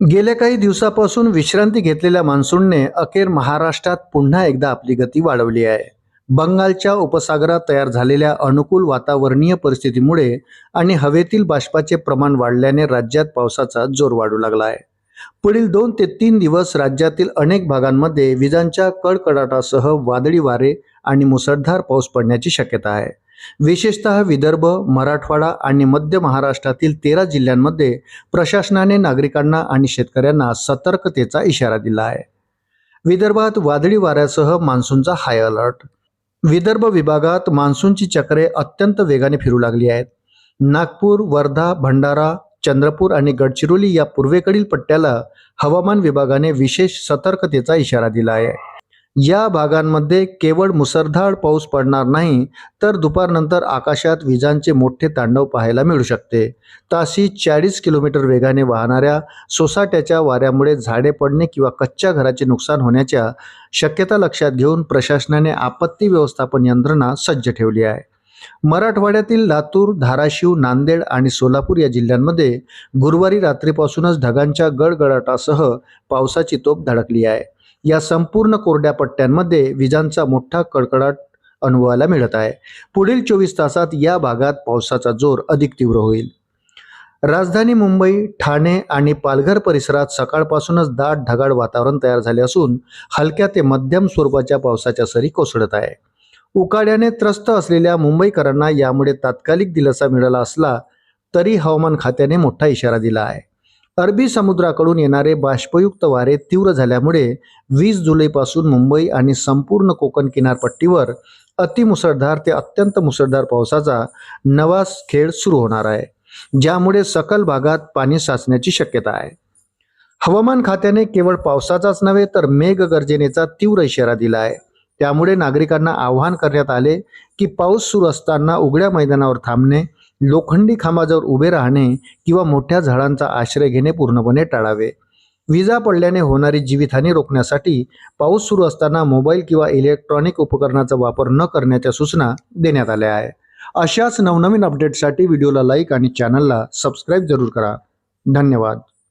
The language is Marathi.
गेल्या काही दिवसापासून विश्रांती घेतलेल्या मान्सूनने अखेर महाराष्ट्रात पुन्हा एकदा आपली गती वाढवली आहे. बंगालच्या उपसागरात तयार झालेल्या अनुकूल वातावरणीय परिस्थितीमुळे आणि हवेतील बाष्पाचे प्रमाण वाढल्याने राज्यात पावसाचा जोर वाढू लागला आहे. पुढील 2 ते 3 दिवस राज्यातील अनेक भागांमध्ये विजांच्या कडकडाटासह वादळी वारे आणि मुसळधार पाऊस पडण्याची शक्यता आहे. विशेषतः विदर्भ, मराठवाडा आणि मध्य महाराष्ट्रातील 13 जिल्ह्यांमध्ये प्रशासनाने नागरिकांना आणि शेतकऱ्यांना सतर्कतेचा इशारा दिला आहे. विदर्भात वादळी वाऱ्यासह मान्सूनचा हाय अलर्ट. विदर्भ विभागात मान्सूनची चक्रे अत्यंत वेगाने फिरू लागली आहेत. नागपूर, वर्धा, भंडारा, चंद्रपूर आणि गडचिरोली या पूर्वेकडील पट्ट्याला हवामान विभागाने विशेष सतर्कतेचा इशारा दिला आहे. या भागांमध्ये केवळ मुसळधार पाऊस पडणार नाही, तर दुपारनंतर आकाशात विजांचे मोठे तांडव पाहायला मिळू शकते. ताशी 40 किलोमीटर वेगाने वाहणाऱ्या सोसाट्याच्या वाऱ्यामुळे झाडे पडणे किंवा कच्च्या घराचे नुकसान होण्याच्या शक्यता लक्षात घेऊन प्रशासनाने आपत्ती व्यवस्थापन यंत्रणा सज्ज ठेवली आहे. मराठवाड्यातील लातूर, धाराशिव, नांदेड आणि सोलापूर या जिल्ह्यांमध्ये गुरुवारी रात्रीपासूनच ढगांच्या गडगडाटासह पावसाची तोफ धडकली आहे. या संपूर्ण कोरड्या पट्ट्यांमध्ये विजांचा मोठा कडकडाट अनुभवायला मिळत आहे. पुढील 24 तासात या भागात पावसाचा जोर अधिक तीव्र होईल. राजधानी मुंबई, ठाणे आणि पालघर परिसरात सकाळपासूनच दाट ढगाळ वातावरण तयार झाले असून हलक्या ते मध्यम स्वरूपाच्या पावसाच्या सरी कोसळत आहे. उकाड्याने त्रस्त असलेल्या मुंबईकरांना यामुळे तात्कालिक दिलासा मिळाला असला तरी हवामान खात्याने मोठा इशारा दिला आहे. अरबी समुद्राकडून येणारे बाष्पयुक्त वारे तीव्र झाल्यामुळे 20 जुलैपासून मुंबई आणि संपूर्ण कोकण किनारपट्टीवर अतिमुसळधार ते अत्यंत मुसळधार पावसाचा नवा खेळ सुरू होणार आहे, ज्यामुळे सकल भागात पाणी साचण्याची शक्यता आहे. हवामान खात्याने केवळ पावसाचाच नव्हे तर मेघगर्जनेचा तीव्र इशारा दिला आहे. त्यामुळे नागरिकांना आवाहन करण्यात आले की पाऊस सुरू असताना उघड्या मैदानावर थांबणे, लोखंडी खांबाजवळ उभे राहणे किंवा मोठ्या झाडांचा आश्रय घेणे पूर्णपणे टाळावे. विजा पडल्याने होणारी जीवितहानी रोखण्यासाठी पाऊस सुरू असताना मोबाईल किंवा इलेक्ट्रॉनिक उपकरणाचा वापर न करण्याच्या सूचना देण्यात आल्या आहेत. अशाच नवनवीन अपडेट्ससाठी व्हिडिओला लाईक आणि चॅनलला सबस्क्राईब जरूर करा. धन्यवाद.